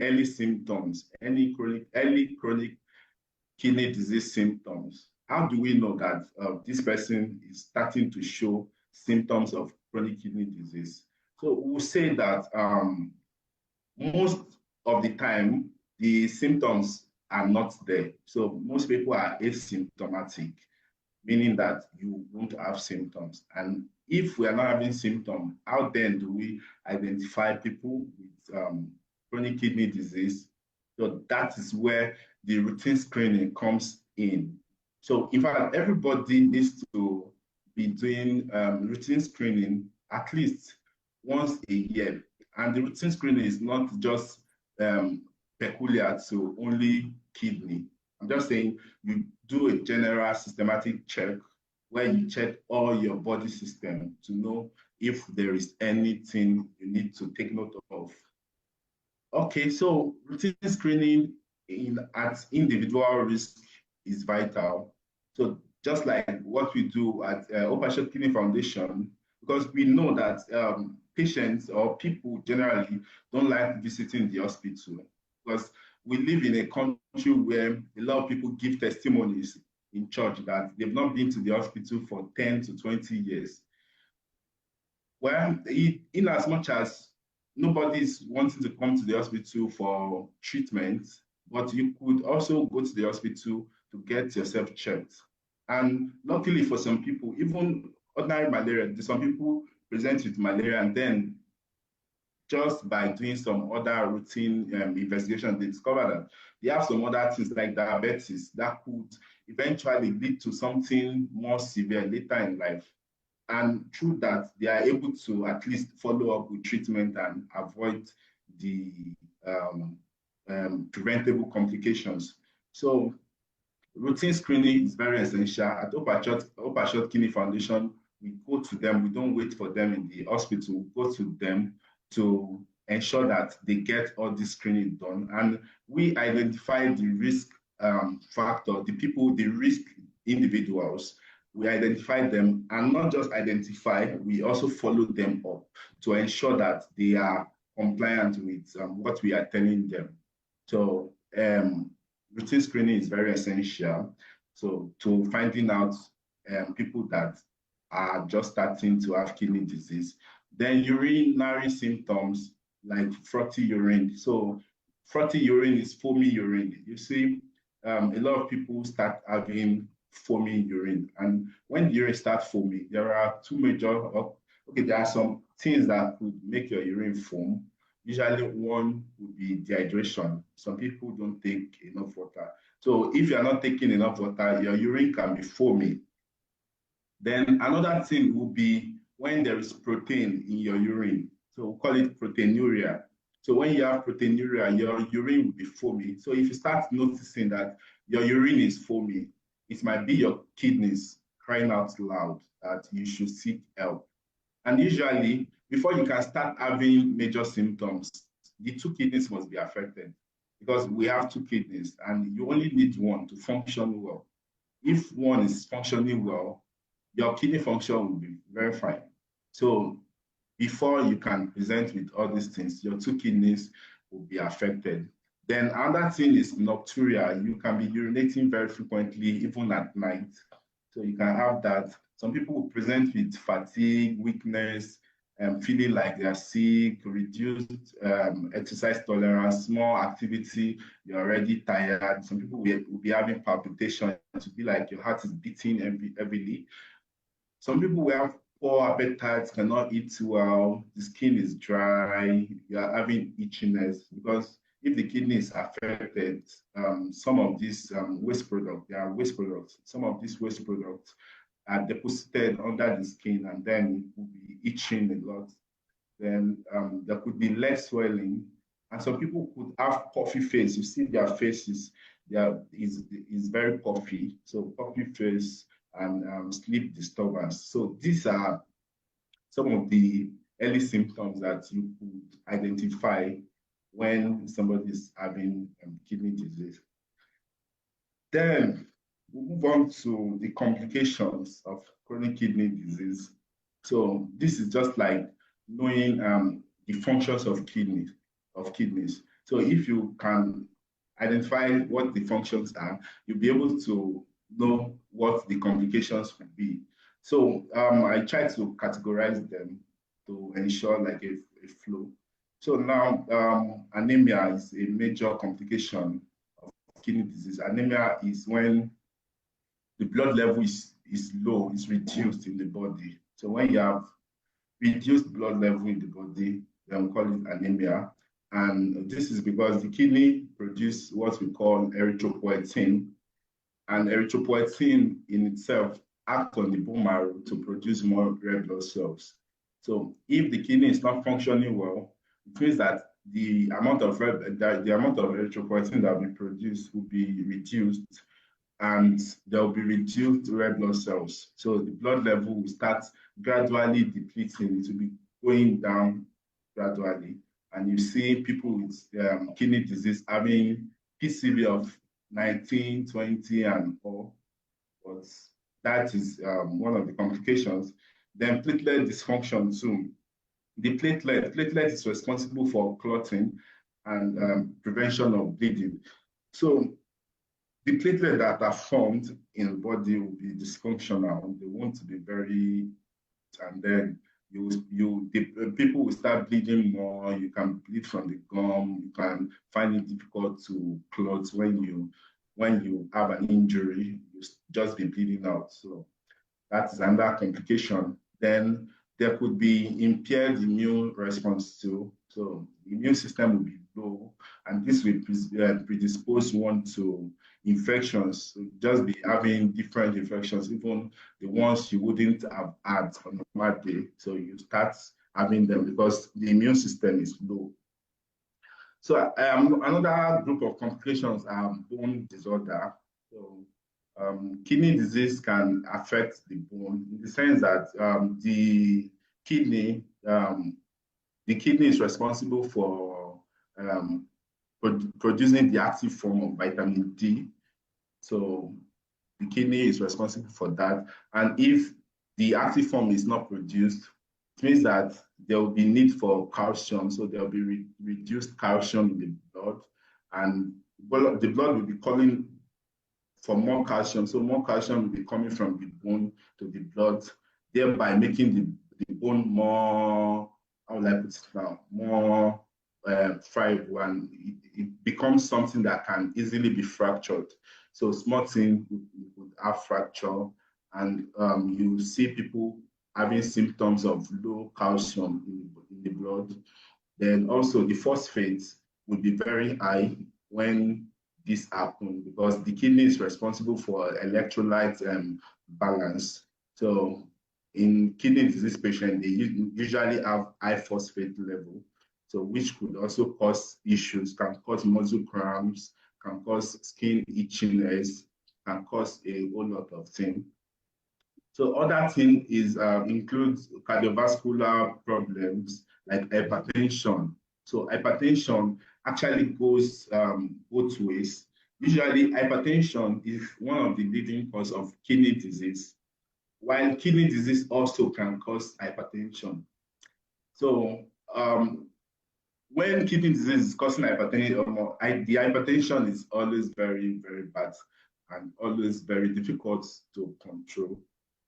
early symptoms, early chronic kidney disease symptoms, how do we know that this person is starting to show symptoms of chronic kidney disease? So we'll say that most of the time, the symptoms are not there. So most people are asymptomatic, meaning that you won't have symptoms. And if we are not having symptoms, how then do we identify people with chronic kidney disease? So that is where the routine screening comes in. So in fact, everybody needs to be doing routine screening at least once a year. And the routine screening is not just peculiar to only kidney. I'm just saying you do a general systematic check where you check all your body system to know if there is anything you need to take note of. Okay, so routine screening at individual risk is vital. So just like what we do at Open Shot Kidney Foundation, because we know that patients or people generally don't like visiting the hospital, because we live in a country where a lot of people give testimonies in church that they've not been to the hospital for 10 to 20 years. Well, in as much as nobody's wanting to come to the hospital for treatment, but you could also go to the hospital to get yourself checked. And luckily for some people, even ordinary malaria, some people present with malaria and then just by doing some other routine investigation, they discover that they have some other things like diabetes that could eventually lead to something more severe later in life. And through that, they are able to at least follow up with treatment and avoid the preventable complications. So routine screening is very essential. At Open Shot Kidney Foundation, we go to them. We don't wait for them in the hospital. We go to them to ensure that they get all this screening done. And we identify the risk factor, the people, the risk individuals. We identify them, and not just identify, we also follow them up to ensure that they are compliant with what we are telling them. So routine screening is very essential. So to finding out people that are just starting to have kidney disease. Then urinary symptoms like frothy urine. So frothy urine is foamy urine. You see, a lot of people start having foamy urine. And when the urine starts foaming, there are two major, okay, there are some things that could make your urine foam. Usually one would be dehydration. Some people don't take enough water. So if you're not taking enough water, your urine can be foamy. Then another thing will be when there is protein in your urine. So we call it proteinuria. So when you have proteinuria, your urine will be foamy. So if you start noticing that your urine is foamy, it might be your kidneys crying out loud that you should seek help. And usually, before you can start having major symptoms, the two kidneys must be affected, because we have two kidneys and you only need one to function well. If one is functioning well, your kidney function will be very fine. So before you can present with all these things, your two kidneys will be affected. Then another thing is nocturia. You can be urinating very frequently, even at night. So you can have that. Some people will present with fatigue, weakness, feeling like they are sick, reduced exercise tolerance, small activity, you're already tired. Some people will be having palpitation, to be like your heart is beating heavily. Some people will have poor appetite, cannot eat well, the skin is dry, you are having itchiness, because if the kidney is affected, some of these waste products, they are waste products, some of these waste products are deposited under the skin and then it will be itching a lot. Then there could be leg swelling, and some people could have puffy face. You see their faces, is very puffy, so puffy face and sleep disturbance. So these are some of the early symptoms that you could identify when somebody is having kidney disease. Then we move on to the complications of chronic kidney disease. So this is just like knowing the functions of kidneys. So if you can identify what the functions are, you'll be able to know what the complications will be. So I try to categorize them to ensure like a flow. So now anemia is a major complication of kidney disease. Anemia is when the blood level is low, is reduced in the body. So when you have reduced blood level in the body, then we call it anemia. And this is because the kidney produce what we call erythropoietin, and erythropoietin in itself acts on the bone marrow to produce more red blood cells. So if the kidney is not functioning well, it means that the amount of erythropoietin that will be produced will be reduced, and there will be reduced red blood cells. So the blood level will start gradually depleting. It will be going down gradually. And you see people with kidney disease having PCV of 19, 20, and all. But that is one of the complications. Then platelet dysfunction too. The platelet is responsible for clotting and prevention of bleeding. So the platelets that are formed in the body will be dysfunctional. They want to be very, and then people will start bleeding more. You can bleed from the gum. You can find it difficult to clot when you have an injury. You just be bleeding out. So that's another complication. Then there could be impaired immune response too. So the immune system will be low, and this will predispose one to infections. So just be having different infections, even the ones you wouldn't have had on a normal day. So you start having them because the immune system is low. So another group of complications are bone disorder. So kidney disease can affect the bone in the sense that kidney, the kidney is responsible for producing the active form of vitamin D. So the kidney is responsible for that. And if the active form is not produced, it means that there will be need for calcium. So there will be reduced calcium in the blood, and the blood will be calling for more calcium. So more calcium will be coming from the bone to the blood, thereby making the bone more, how will I put it now, more friable, and it becomes something that can easily be fractured. So small thing would have fracture, and you see people having symptoms of low calcium in the blood. Then also the phosphates will be very high when this happens because the kidney is responsible for electrolyte balance. So in kidney disease patients, they usually have high phosphate level, so which could also cause issues, can cause muscle cramps, can cause skin itchiness, can cause a whole lot of things. So other thing is includes cardiovascular problems like hypertension. So hypertension actually goes both ways. Usually hypertension is one of the leading cause of kidney disease, while kidney disease also can cause hypertension. So when kidney disease is causing hypertension, the hypertension is always very, very bad and always very difficult to control.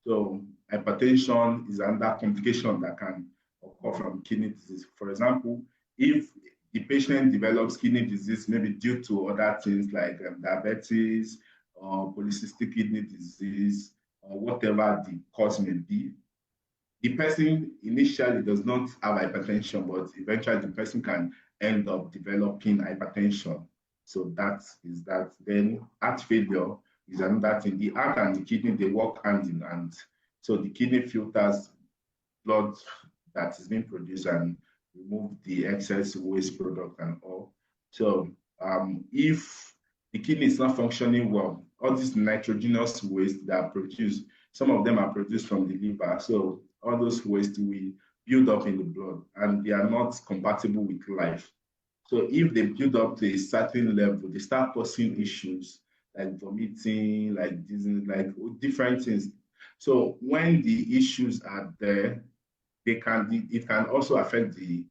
So hypertension is another complication that can occur from kidney disease. For example, if the patient develops kidney disease, maybe due to other things like diabetes or polycystic kidney disease or whatever the cause may be, the person initially does not have hypertension, but eventually the person can end up developing hypertension. So that is that. Then heart failure is another thing. The heart and the kidney, they work hand in hand. So the kidney filters blood that is being produced and remove the excess waste product and all. So if the kidney is not functioning well, all these nitrogenous waste that are produced, some of them are produced from the liver. So all those waste will build up in the blood and they are not compatible with life. So if they build up to a certain level, they start causing issues like vomiting, like dizziness, like different things. So when the issues are there, it can also affect the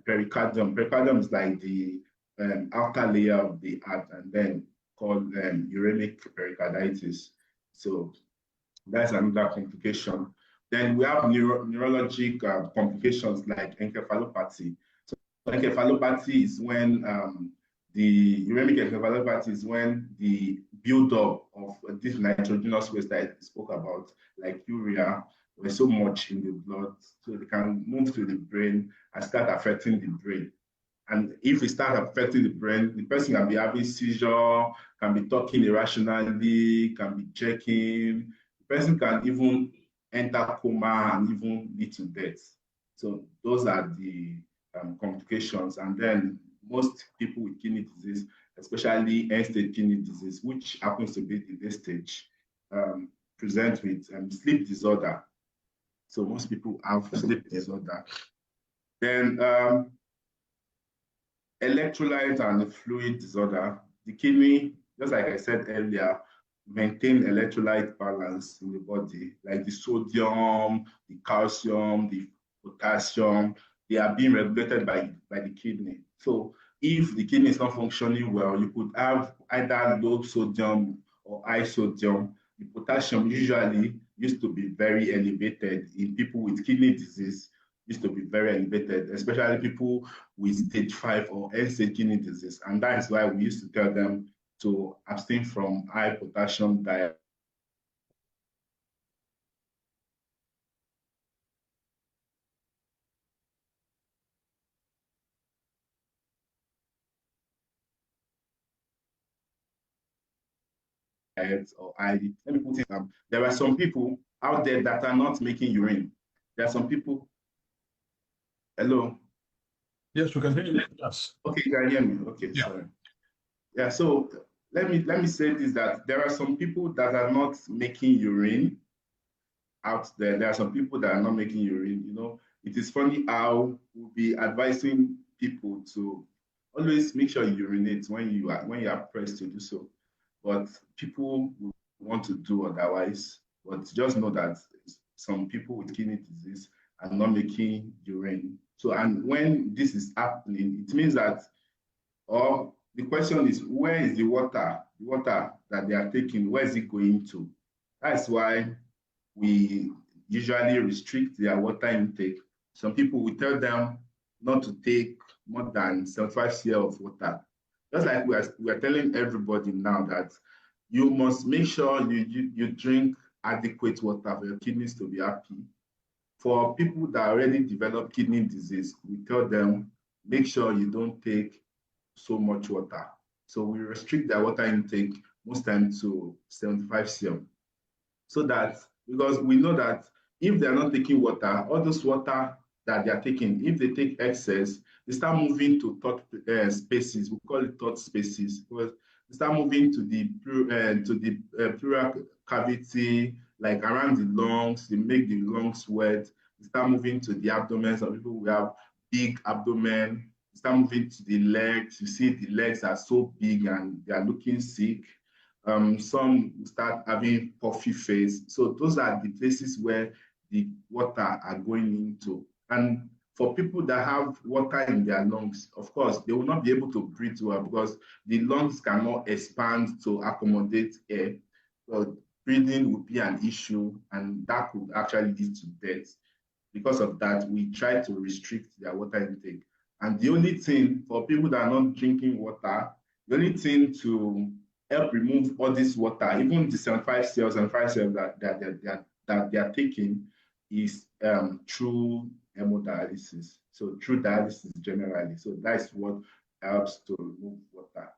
pericardium. Pericardium is like the outer layer of the heart, and then called uremic pericarditis. So that's another complication. Then we have neurologic complications like encephalopathy. So encephalopathy is when the uremic encephalopathy is when the buildup of this nitrogenous waste that I spoke about, like urea, was so much in the blood, so they can move to the brain and start affecting the brain. And if it start affecting the brain, the person can be having seizure, can be talking irrationally, can be checking. The person can even enter coma and even lead to death. So those are the complications. And then most people with kidney disease, especially end-stage kidney disease, which happens to be the late stage, present with sleep disorder. So most people have sleep disorder. Then electrolyte and fluid disorder. The kidney, just like I said earlier, maintain electrolyte balance in the body, like the sodium, the calcium, the potassium, they are being regulated by the kidney. So if the kidney is not functioning well, you could have either low sodium or high sodium. The potassium usually used to be very elevated in people with kidney disease, used to be very elevated, especially people with stage 5 or end-stage kidney disease. And that is why we used to tell them to abstain from high potassium diet. Or I let me put it there are some people out there that are not making urine. There are some people. Hello. Yes, we can hear you. Yes. Okay, you can hear me. Okay, yeah. Sorry. Yeah. So let me say this, that there are some people that are not making urine out there. There are some people that are not making urine. You know, it is funny how we'll be advising people to always make sure you urinate when you are pressed to do so. But people will want to do otherwise. But just know that some people with kidney disease are not making urine. So, and when this is happening, it means that, or the question is, where is the water that they are taking, where is it going to? That's why we usually restrict their water intake. Some people, we tell them not to take more than 75 cl of water. Just like we are telling everybody now that you must make sure you drink adequate water for your kidneys to be happy. For people that already develop kidney disease, we tell them, make sure you don't take so much water. So we restrict their water intake most times to 75 cl. So that, because we know that if they're not taking water, all those water that they are taking, if they take excess, they start moving to third spaces. We call it third spaces, because they start moving to the pleural cavity, like around the lungs. They make the lungs wet. They start moving to the abdomen. Some people will have big abdomen. They start moving to the legs. You see the legs are so big and they are looking sick. Some start having puffy face. So those are the places where the water are going into. And for people that have water in their lungs, of course, they will not be able to breathe well because the lungs cannot expand to accommodate air. So breathing would be an issue, and that could actually lead to death. Because of that, we try to restrict their water intake. And the only thing for people that are not drinking water, the only thing to help remove all this water, even the 75 cells and 5 cells that they are taking, is through hemodialysis. So through dialysis generally. So that's what helps to remove water.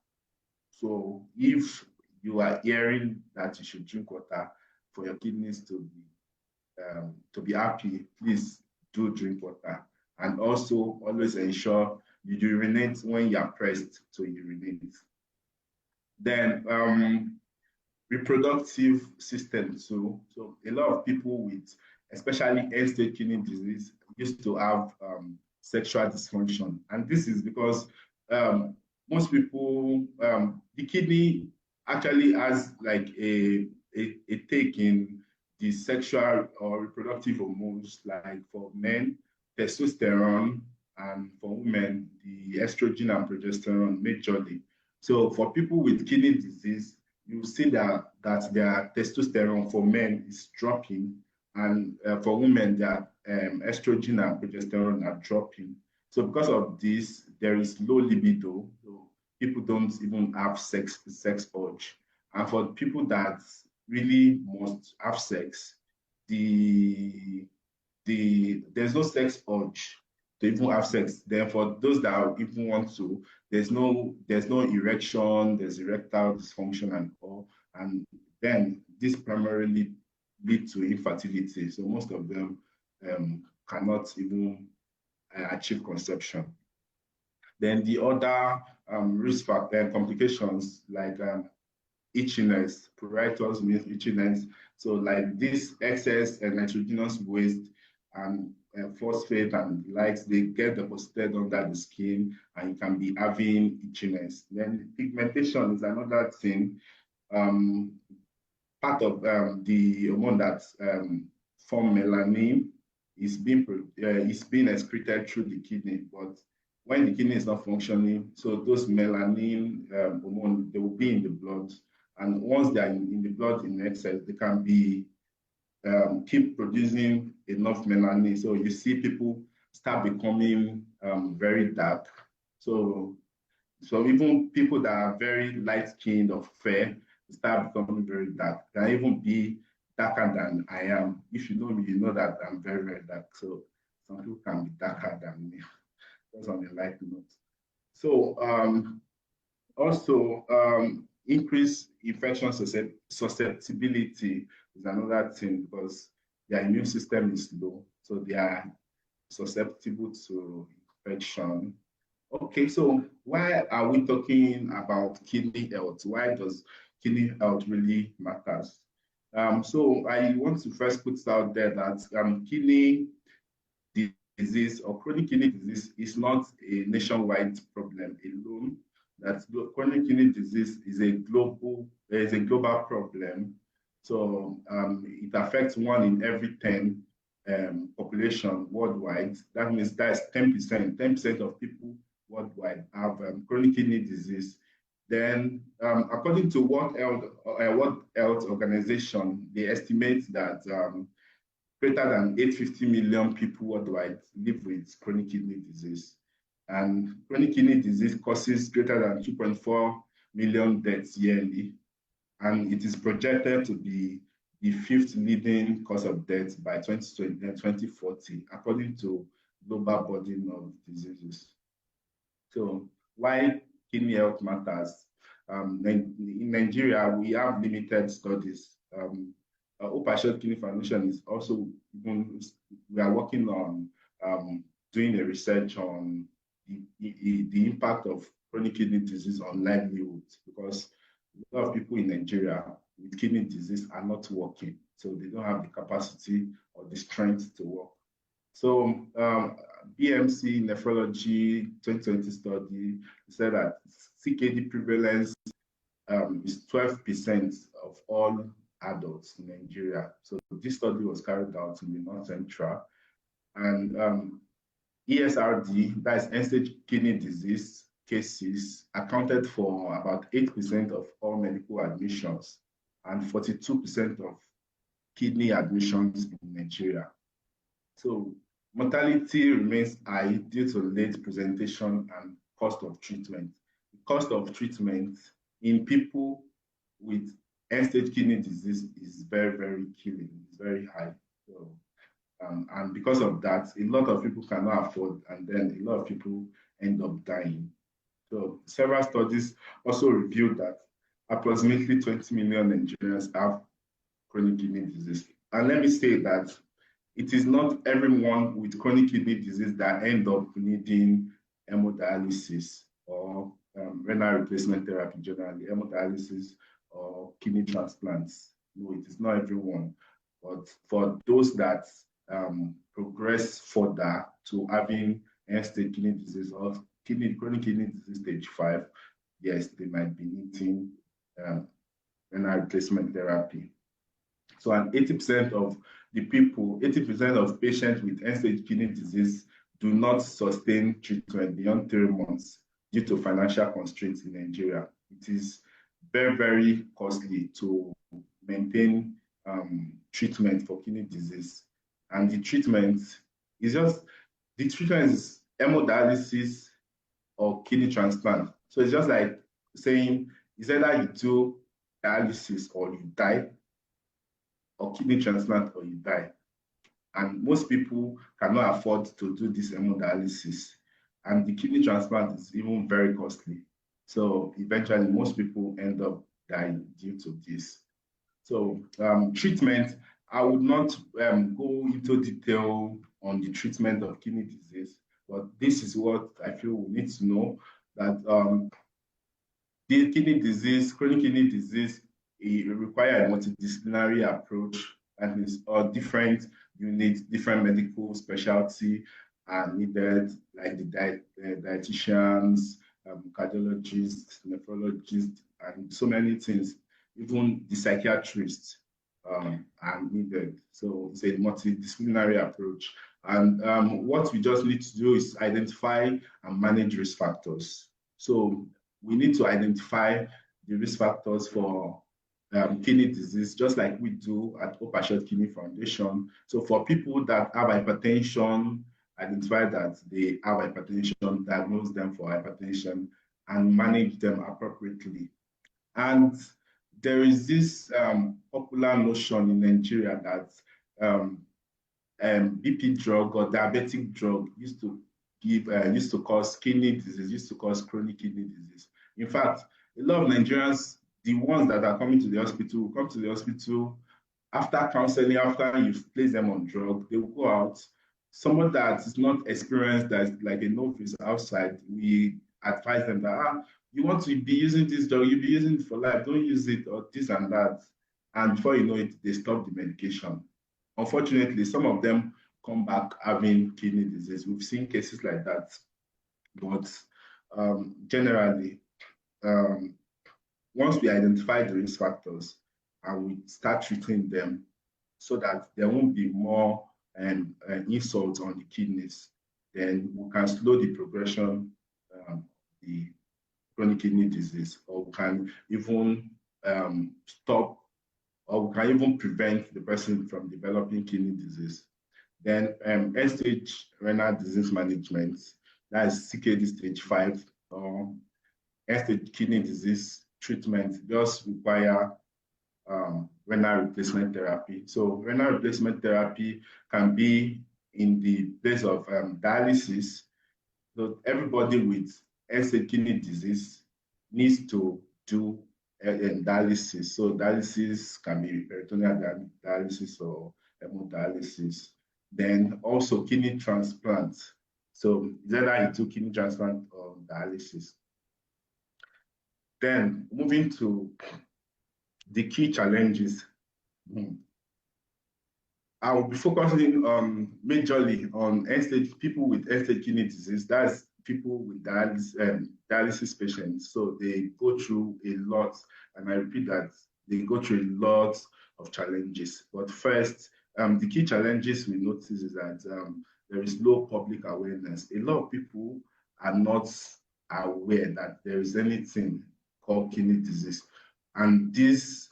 So if you are hearing that you should drink water for your kidneys to be happy, please do drink water. And also always ensure you urinate when you are pressed to urinate. Then reproductive system. So a lot of people with, especially end-stage kidney disease, used to have sexual dysfunction. And this is because most people, the kidney actually has like a take in the sexual or reproductive hormones, like for men, testosterone, and for women, the estrogen and progesterone majorly. So for people with kidney disease, you see that their testosterone for men is dropping, and for women, their estrogen and progesterone are dropping. So because of this, there is low libido. So people don't even have sex urge. And for people that really must have sex, there's no sex urge to even have sex. Then for those that even want to, there's no erection, there's erectile dysfunction and all. And then this primarily lead to infertility. So most of them cannot even achieve conception. Then the other risk factor complications like itchiness, pruritus means itchiness. So like this excess nitrogenous waste and phosphate and likes, they get deposited under the skin and you can be having itchiness. Then pigmentation is another thing. Part of the hormone that form melanin is being excreted through the kidney, but when the kidney is not functioning, so those melanin hormone, they will be in the blood, and once they are in the blood in excess, they can be keep producing enough melanin. So you see people start becoming very dark. So even people that are very light-skinned or fair start becoming very dark. Can even be darker than I am. If you know me, you know that I'm very, very dark. So some people can be darker than me. That's on a light note. So also increased infection susceptibility is another thing because their immune system is low, so they are susceptible to infection. Okay, so why are we talking about kidney health? Why does kidney health really matters? So I want to first put out there that kidney disease or chronic kidney disease is not a nationwide problem alone. That chronic kidney disease is a global problem. So it affects 1 in every 10 population worldwide. That means that's 10%. 10% of people worldwide have chronic kidney disease. Then, according to World Health Organization, they estimate that greater than 850 million people worldwide live with chronic kidney disease. And chronic kidney disease causes greater than 2.4 million deaths yearly. And it is projected to be the 5th leading cause of death by 2040, according to Global Burden of Diseases. So why kidney health matters? In Nigeria, we have limited studies. Hope Assured Kidney Foundation is also, we are working on doing a research on the impact of chronic kidney disease on livelihoods, because a lot of people in Nigeria with kidney disease are not working, so they don't have the capacity or the strength to work. So BMC Nephrology 2020 study said that CKD prevalence is 12% of all adults in Nigeria. So this study was carried out in the North Central, and ESRD, that is end-stage kidney disease cases, accounted for about 8% of all medical admissions and 42% of kidney admissions in Nigeria. So mortality remains high due to late presentation and cost of treatment. The cost of treatment in people with end-stage kidney disease is very, very killing. It's very high. So, and because of that, a lot of people cannot afford, and then a lot of people end up dying. So several studies also revealed that approximately 20 million Nigerians have chronic kidney disease. And let me say that it is not everyone with chronic kidney disease that end up needing hemodialysis or renal replacement therapy, generally hemodialysis or kidney transplants. No, it is not everyone. But for those that progress further to having end-stage kidney disease or chronic kidney disease stage 5, yes, they might be needing renal replacement therapy. So, and 80% of the people, 80% of patients with end-stage kidney disease do not sustain treatment beyond 3 months due to financial constraints in Nigeria. It is very, very costly to maintain treatment for kidney disease. And the treatment is hemodialysis or kidney transplant. So it's just like saying, it's either you do dialysis or you die, or kidney transplant or you die. And most people cannot afford to do this hemodialysis. And the kidney transplant is even very costly. So eventually, most people end up dying due to this. So treatment, I would not go into detail on the treatment of kidney disease, but this is what I feel we need to know, that the kidney disease, chronic kidney disease, it requires a multidisciplinary approach, and it's different units, different medical specialty are needed, like the dietitians, cardiologists, nephrologists, and so many things. Even the psychiatrists are needed. So it's a multidisciplinary approach. And what we just need to do is identify and manage risk factors. So we need to identify the risk factors for kidney disease, just like we do at Hope Assured Kidney Foundation. So for people that have hypertension, identify that they have hypertension, diagnose them for hypertension, and manage them appropriately. And there is this popular notion in Nigeria that BP drug or diabetic drug used to cause kidney disease, used to cause chronic kidney disease. In fact, a lot of Nigerians, the ones that are coming to the hospital, will come to the hospital after counseling, after you've placed them on drug, they will go out. Someone that is not experienced, that's like a novice outside, we advise them that you want to be using this drug, you'll be using it for life, don't use it, or this and that. And before you know it, they stop the medication. Unfortunately, some of them come back having kidney disease. We've seen cases like that. But generally, once we identify the risk factors and we start treating them so that there won't be more insults on the kidneys, then we can slow the progression of the chronic kidney disease, or we can even stop, or we can even prevent the person from developing kidney disease. Then end-stage renal disease management, that is CKD stage 5, or end-stage kidney disease treatment does require renal replacement therapy. So renal replacement therapy can be in the place of dialysis. So everybody with end-stage kidney disease needs to do dialysis. So dialysis can be peritoneal dialysis or hemodialysis. Then also kidney transplant. So either you do kidney transplant or dialysis. Then moving to the key challenges. I will be focusing majorly on people with end-stage kidney disease. That's people with dialysis patients. So they go through a lot, and I repeat that they go through a lot of challenges. But first, the key challenges we notice is that there is low public awareness. A lot of people are not aware that there is anything called kidney disease. And this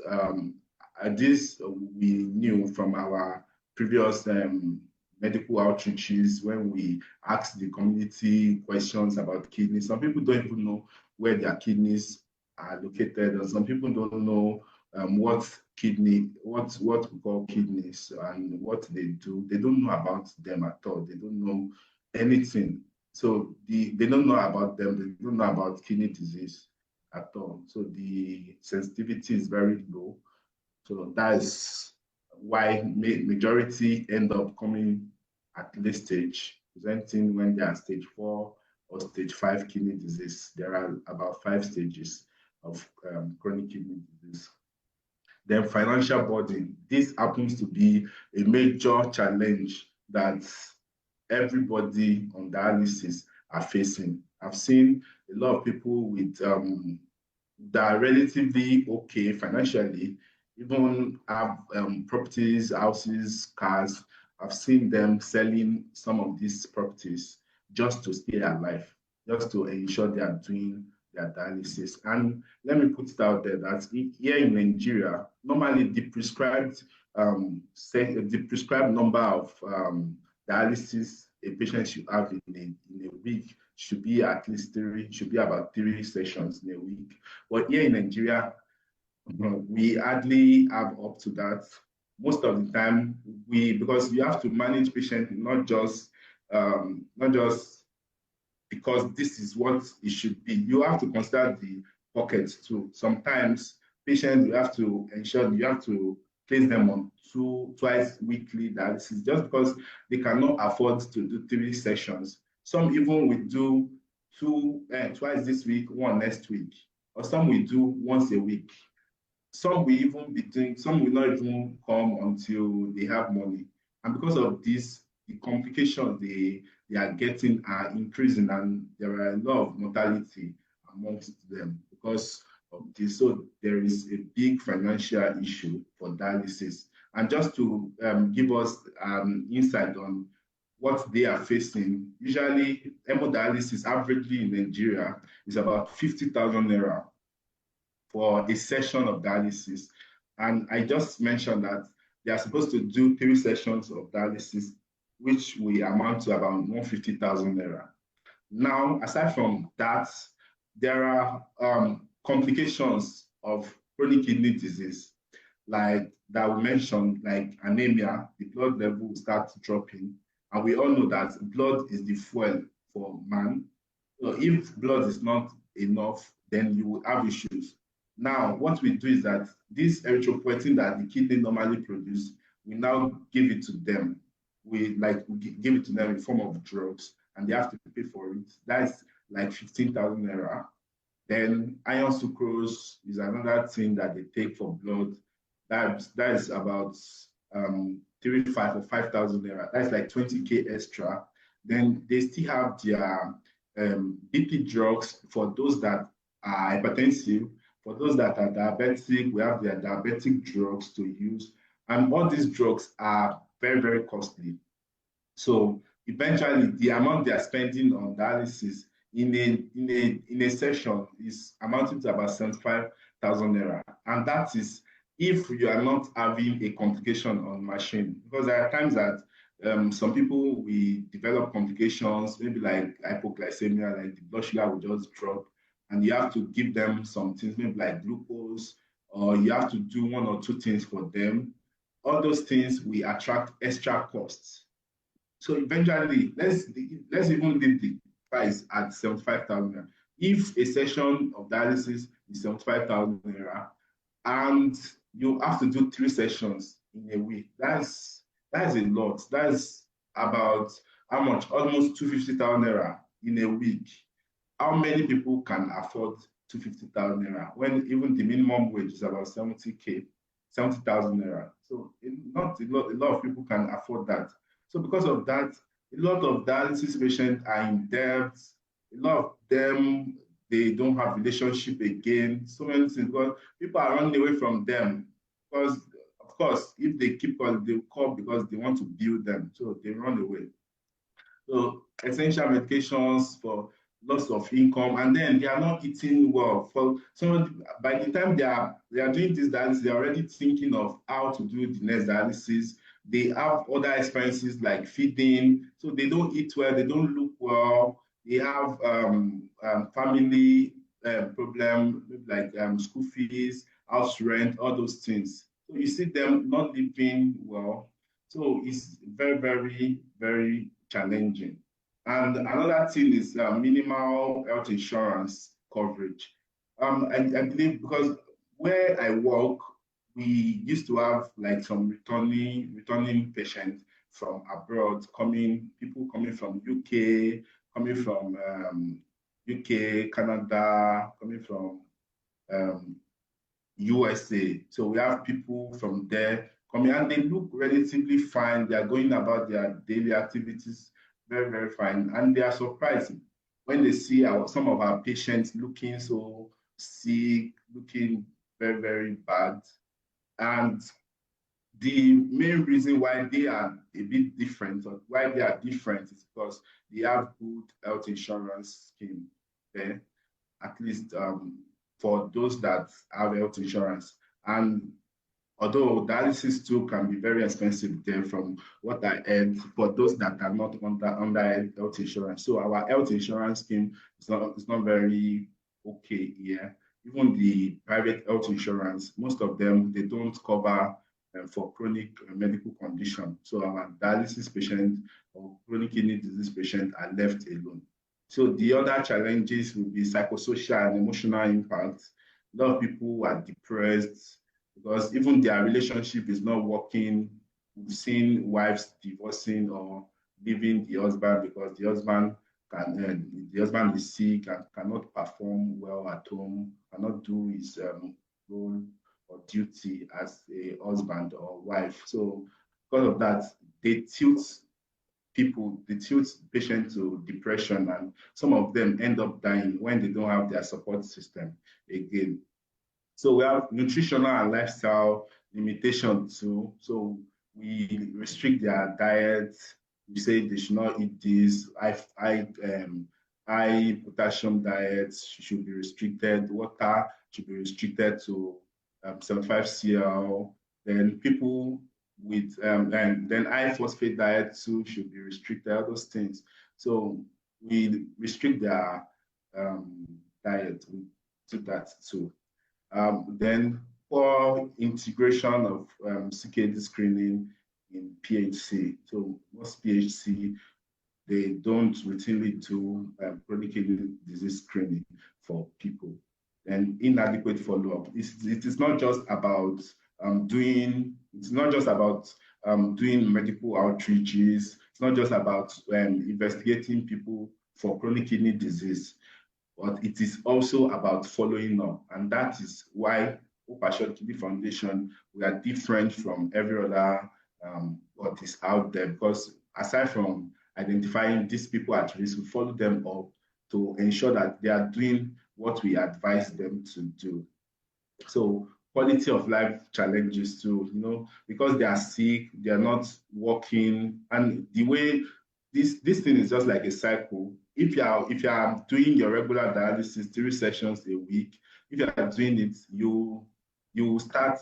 we knew from our previous medical outreaches when we asked the community questions about kidneys. Some people don't even know where their kidneys are located, and some people don't know what we call kidneys and what they do. They don't know about them at all. They don't know anything. So they don't know about them. They don't know about kidney disease at all. So the sensitivity is very low. So that's why majority end up coming at late stage, presenting when they are stage 4 or stage 5 kidney disease. There are about 5 stages of chronic kidney disease. Then financial burden. This happens to be a major challenge that everybody on dialysis are facing. I've seen a lot of people with that are relatively okay financially, even have properties, houses, cars, I've seen them selling some of these properties just to stay alive, just to ensure they are doing their dialysis. And let me put it out there that here in Nigeria, normally the prescribed number of dialysis a patient should have in a week should be at least three, should be about 3 sessions in a week. But here in Nigeria, we hardly have up to that. Most of the time, because you have to manage patients not just because this is what it should be. You have to consider the pockets too. Sometimes patients, you have to ensure you have to place them on twice weekly dialysis just because they cannot afford to do 3 sessions. Some even will do twice this week, one next week, or some will do once a week. Some will not even come until they have money. And because of this, the complications they are getting are increasing, and there are a lot of mortality amongst them because of this. So there is a big financial issue for dialysis. And just to give us insight on what they are facing, usually hemodialysis averagely in Nigeria is about 50,000 naira for a session of dialysis. And I just mentioned that they are supposed to do 3 sessions of dialysis, which will amount to about 150,000 naira. Now, aside from that, there are complications of chronic kidney disease, like that we mentioned, like anemia. The blood level will start dropping. And we all know that blood is the fuel for man. So if blood is not enough, then you will have issues. Now, what we do is that this erythropoietin that the kidney normally produce, we now give it to them. We give it to them in form of drugs, and they have to pay for it. That's like 15,000 naira. Then iron sucrose is another thing that they take for blood. That is about 3,500 or 5,000 naira. That's like 20K extra. Then they still have their BP drugs for those that are hypertensive. For those that are diabetic, we have their diabetic drugs to use. And all these drugs are very, very costly. So eventually, the amount they are spending on dialysis in a session is amounting to about 75,000 naira. And that is if you are not having a complication on machine. Because there are times that some people will develop complications, maybe like hypoglycemia, like the blood sugar will just drop, and you have to give them some things, maybe like glucose, or you have to do 1 or 2 things for them. All those things will attract extra costs. So eventually, let's even leave the price at 75,000 naira. If a session of dialysis is 75,000 naira, and you have to do 3 sessions in a week, that's a lot. That's about how much? Almost 250,000 naira in a week. How many people can afford 250,000 naira when even the minimum wage is about 70,000 naira? So not a lot of people can afford that. So because of that, a lot of dialysis patients are in debt. A lot of them, they don't have relationship again. So many things, because people are running away from them. Because of course, if they keep calling, they call because they want to build them. So they run away. So essential medications for loss of income, and then they are not eating well. For some, by the time they are doing this dialysis, they are already thinking of how to do the next dialysis. They have other expenses like feeding, so they don't eat well, they don't look well. They have family problem like school fees, house rent, all those things. So you see them not living well. So it's very, very, very challenging. And another thing is minimal health insurance coverage. I believe because where I work, we used to have like some returning patients from abroad people coming from UK, coming from UK, Canada, coming from USA. So we have people from there coming, and they look relatively fine. They are going about their daily activities very, very fine. And they are surprised when they see some of our patients looking so sick, looking very, very bad. And the main reason why they are a bit different, or why they are different, is because they have good health insurance scheme there, at least for those that have health insurance. And although dialysis too can be very expensive there, from what I heard, for those that are not under health insurance. So our health insurance scheme is not very okay here. Even the private health insurance, most of them, they don't cover for chronic medical condition. So our dialysis patient or chronic kidney disease patient are left alone. So the other challenges will be psychosocial and emotional impact. A lot of people are depressed because even their relationship is not working. We've seen wives divorcing or leaving the husband because the husband is sick and cannot perform well at home, cannot do his role or duty as a husband or wife. So because of that, they tilt patients to depression, and some of them end up dying when they don't have their support system again. So we have nutritional and lifestyle limitations too. So we restrict their diet. We say they should not eat this. High potassium diets should be restricted. Water should be restricted to 75 cl. Then people with and then high phosphate diet too should be restricted. All those things. So we restrict their diet. We do that too. Then poor integration of CKD screening in PHC. So most PHC, they don't routinely do chronic kidney disease screening for people. And inadequate follow-up. It is not just about doing medical outreaches. It's not just about investigating people for chronic kidney disease, but it is also about following up. And that is why Hope Assured Kidney Foundation, we are different from every other what is out there, because aside from identifying these people at risk, we follow them up to ensure that they are doing what we advise them to do. So quality of life challenges too, because they are sick, they are not working, and the way this thing is just like a cycle. If you are doing your regular dialysis 3 sessions a week, if you are doing it, you will start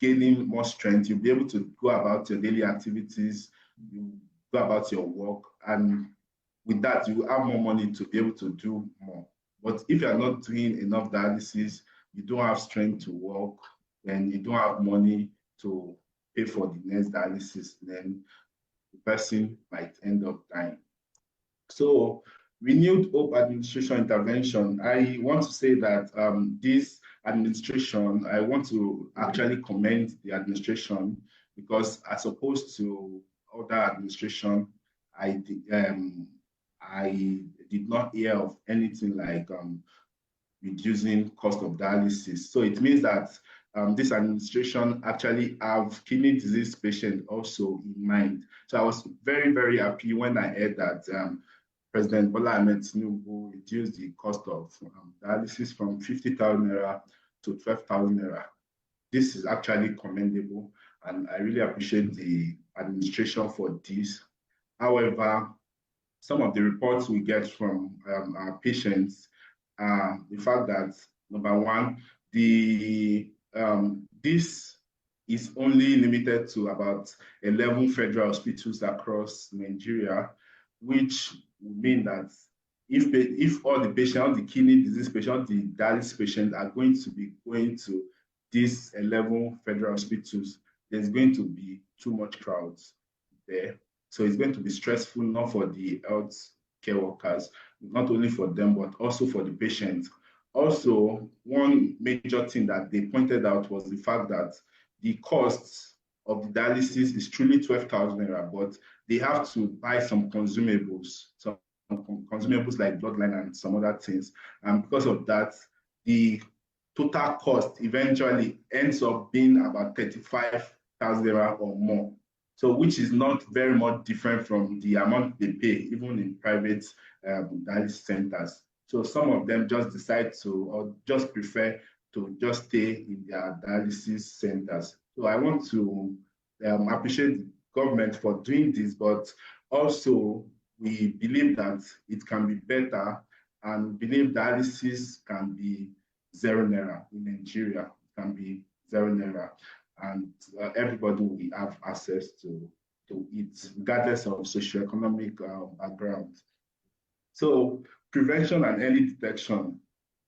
gaining more strength. You'll be able to go about your daily activities, you go about your work, and with that, you will have more money to be able to do more. But if you are not doing enough dialysis, you don't have strength to work, then you don't have money to pay for the next dialysis, then the person might end up dying. So renewed hope administration intervention. I want to say that this administration, I want to actually commend the administration, because as opposed to other administration, I did not hear of anything like reducing cost of dialysis. So it means that this administration actually have kidney disease patients also in mind. So I was very, very happy when I heard that President Bola Ahmed Tinubu reduced the cost of dialysis from 50,000 naira to 12,000 naira. This is actually commendable, and I really appreciate the administration for this. However, some of the reports we get from our patients are the fact that, number one, this is only limited to about 11 federal hospitals across Nigeria, which would mean that if all the patients, all the kidney disease patients, the dialysis patients are going to be going to these 11 federal hospitals, there's going to be too much crowds there. So it's going to be stressful, not for the health care workers, not only for them, but also for the patients. Also, one major thing that they pointed out was the fact that the costs of the dialysis is truly 12,000 naira, but they have to buy some consumables like bloodline and some other things. And because of that, the total cost eventually ends up being about 35,000 naira or more. So, which is not very much different from the amount they pay, even in private dialysis centers. So some of them just decide to, or just prefer to just stay in their dialysis centers. So I want to appreciate the government for doing this, but also we believe that it can be better and believe dialysis can be 0 naira in Nigeria. It can be 0 naira, and everybody will have access to it, regardless of socioeconomic background. So prevention and early detection.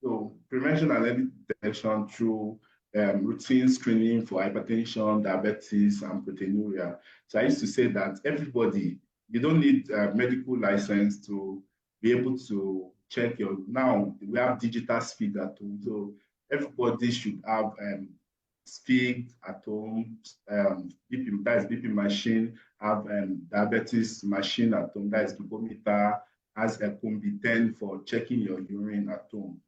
So prevention and early detection through routine screening for hypertension, diabetes, and proteinuria. So I used to say that everybody, you don't need a medical license to be able to check your, now we have digital speed at home. So everybody should have speed at home, BP, that is BP machine, have diabetes machine at home, that is glucometer, has a Combi 10 for checking your urine at home.